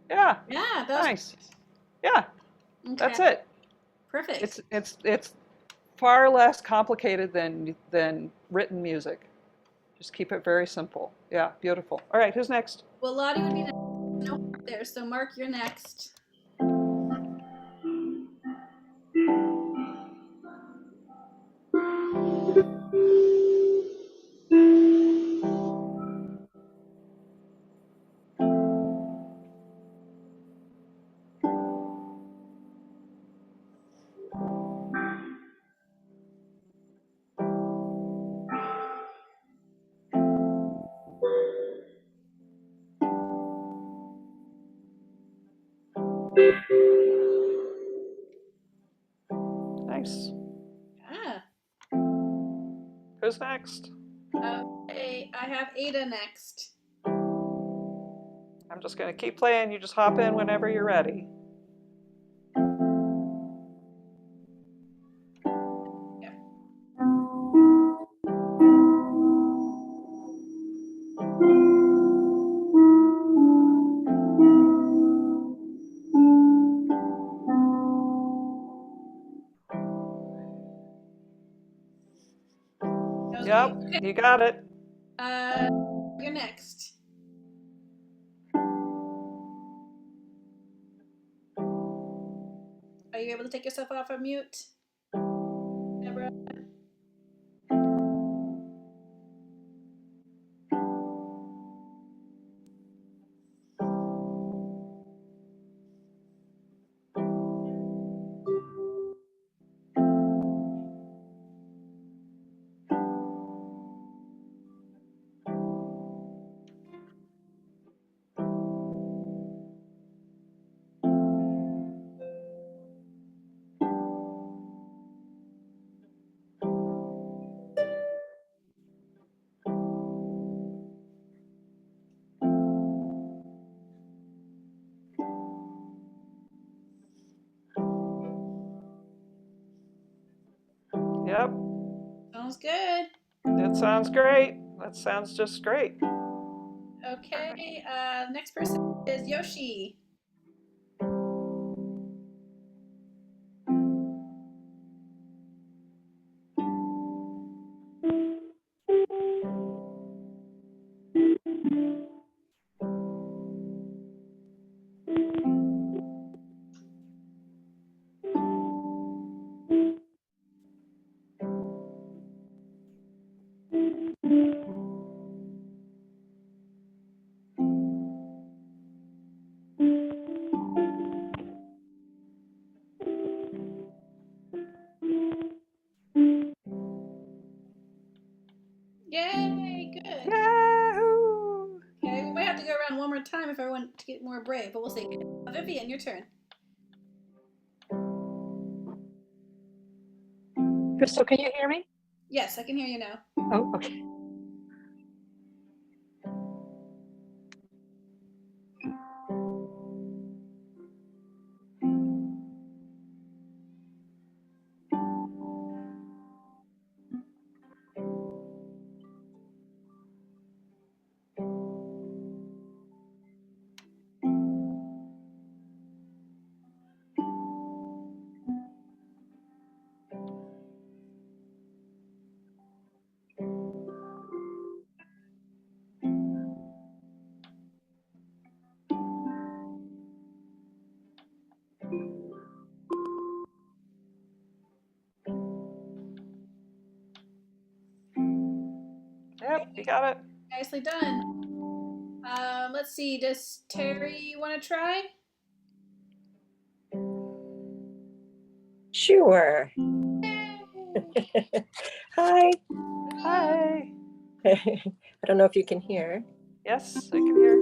[SPEAKER 1] Yeah.
[SPEAKER 2] Yeah, that was
[SPEAKER 1] Nice. Yeah.
[SPEAKER 2] okay.
[SPEAKER 1] That's it.
[SPEAKER 2] Perfect.
[SPEAKER 1] It's far less complicated than written music. Just keep it very simple. Yeah, beautiful. All right, who's next?
[SPEAKER 2] Well, Lottie would be next. No there. So Mark, you're next.
[SPEAKER 1] Nice.
[SPEAKER 2] Yeah.
[SPEAKER 1] Who's next?
[SPEAKER 2] Okay, I have Ada next.
[SPEAKER 1] I'm just going to keep playing. You just hop in whenever you're ready. Yep,
[SPEAKER 2] Okay.
[SPEAKER 1] you got it.
[SPEAKER 2] You're next. Are you able to take yourself off of mute, Deborah?
[SPEAKER 1] Yep,
[SPEAKER 2] Sounds good.
[SPEAKER 1] it sounds great. That sounds just great.
[SPEAKER 2] Okay. Next person is Yoshi. Yay! Good.
[SPEAKER 1] Yahoo!
[SPEAKER 2] Okay, we might have to go around one more time if everyone to get more brave, but we'll see. Vivian, your turn.
[SPEAKER 3] Kristal, can you hear me?
[SPEAKER 2] Yes, I can hear you now.
[SPEAKER 3] Oh, okay.
[SPEAKER 1] Yep, you got it.
[SPEAKER 2] Nicely done. Let's see. Does Terry want to try?
[SPEAKER 4] Sure. Hi.
[SPEAKER 1] Hi.
[SPEAKER 4] I don't know if you can hear.
[SPEAKER 1] Yes, I can hear.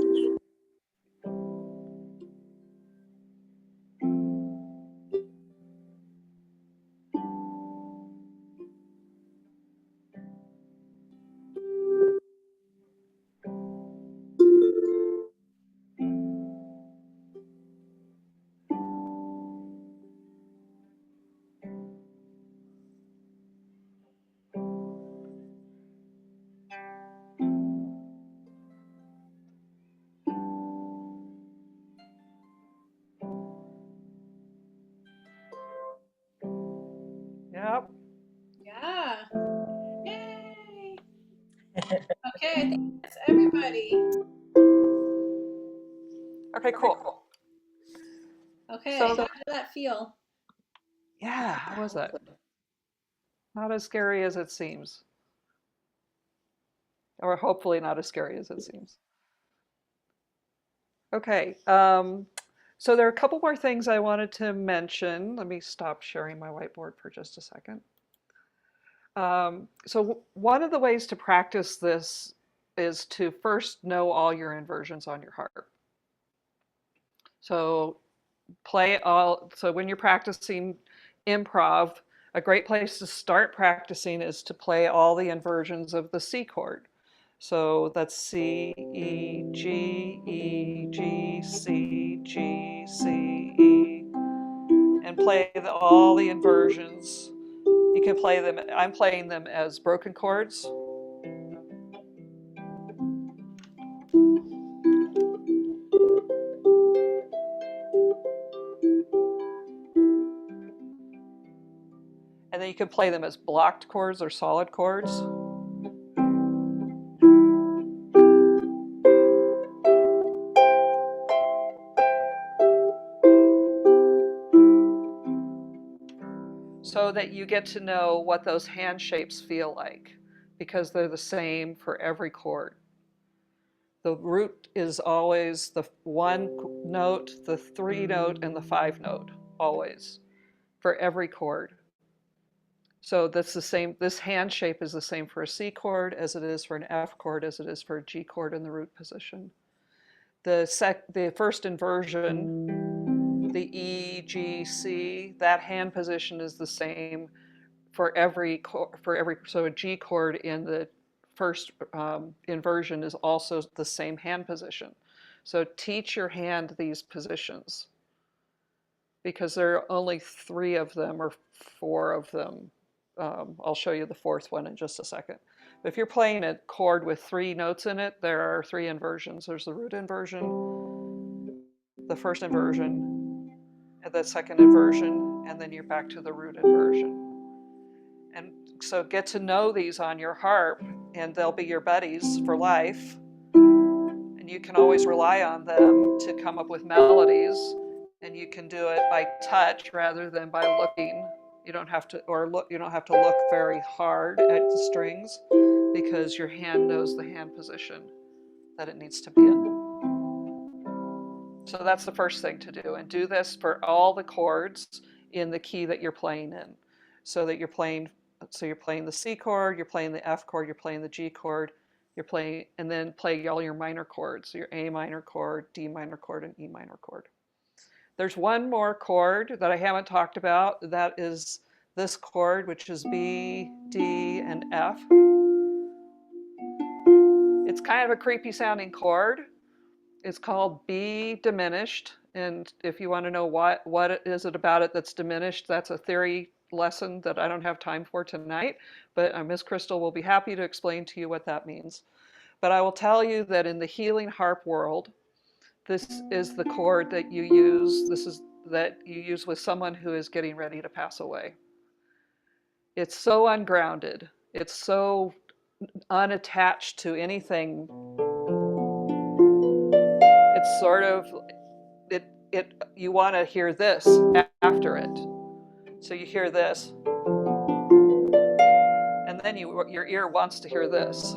[SPEAKER 1] Yep.
[SPEAKER 2] Yeah. Yay. Okay, I think that's everybody.
[SPEAKER 1] Okay, cool.
[SPEAKER 2] Okay,
[SPEAKER 1] So,
[SPEAKER 2] how did that feel?
[SPEAKER 1] yeah, how was that? Not as scary as it seems. Or hopefully not as scary as it seems. Okay, so there are a couple more things I wanted to mention. Let me stop sharing my whiteboard for just a second. So one of the ways to practice this is to first know all your inversions on your harp. So so when you're practicing improv, a great place to start practicing is to play all the inversions of the C chord. So that's C, E, G, C, G, C, E, and play all the inversions. You can play them, I'm playing them as broken chords. And then you can play them as blocked chords or solid chords. So that you get to know what those hand shapes feel like, because they're the same for every chord. The root is always the 1 note, the 3 note, and the 5 note, always, for every chord. So that's the same, this hand shape is the same for a C chord as it is for an F chord, as it is for a G chord in the root position. The first inversion, the E, G, C, that hand position is the same for every, so a G chord in the first inversion is also the same hand position. So teach your hand these positions, because there are only 3 of them or 4 of them. I'll show you the 4th one in just a second. But if you're playing a chord with 3 notes in it, there are 3 inversions. There's the root inversion, the first inversion, and the second inversion, and then you're back to the root inversion. And so get to know these on your harp, and they'll be your buddies for life. And you can always rely on them to come up with melodies. And you can do it by touch rather than by looking. You don't have to, you don't have to look very hard at the strings, because your hand knows the hand position that it needs to be in. So that's the first thing to do, and do this for all the chords in the key that you're playing in, so that you're playing the C chord, you're playing the F chord, you're playing the G chord, you're playing, and then play all your minor chords, your A minor chord, D minor chord, and E minor chord. There's one more chord that I haven't talked about. That is this chord, which is B, D, and F. It's kind of a creepy sounding chord. It's called B diminished. And if you want to know what is it about it that's diminished, that's a theory lesson that I don't have time for tonight. But Miss Kristal will be happy to explain to you what that means. But I will tell you that in the healing harp world, this is the chord that you use. That you use with someone who is getting ready to pass away. It's so ungrounded. It's so unattached to anything. It's sort of, you want to hear this after it. So you hear this, and then your ear wants to hear this.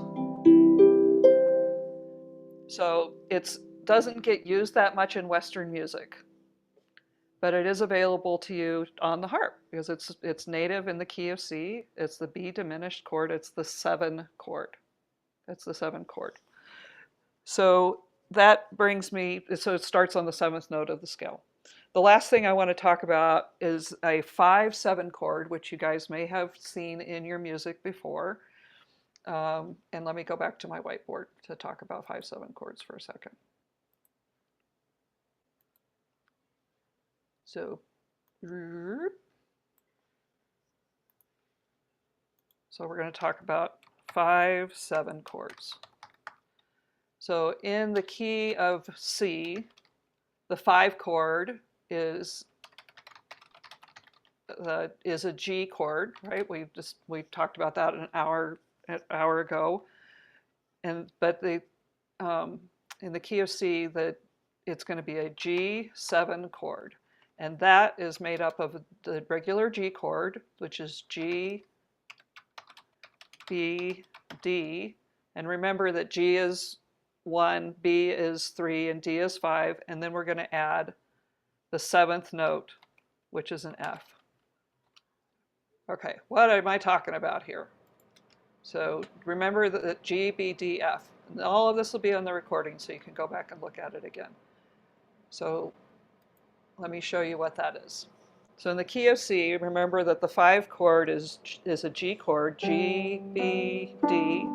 [SPEAKER 1] So it doesn't get used that much in Western music. but it is available to you on the harp because it's native in the key of C. It's the B diminished chord. It's the 7 chord. It's the 7 chord. So that brings me, so it starts on the 7th note of the scale. The last thing I want to talk about is a 5/7 chord, which you guys may have seen in your music before. And let me go back to my whiteboard to talk about 5/7 chords for a second. So we're going to talk about 5/7 chords. So in the key of C, the 5 chord is a G chord, right? We talked about that an hour ago, but in the key of C, it's going to be a G7 chord, and that is made up of the regular G chord, which is G, B, D, and remember that G is 1, B is 3, and D is 5, and then we're going to add the 7th note, which is an F. Okay, what am I talking about here? So remember that G, B, D, F. And all of this will be on the recording, so you can go back and look at it again. So let me show you what that is. So in the key of C, remember that the 5 chord is a G chord, G, B, D.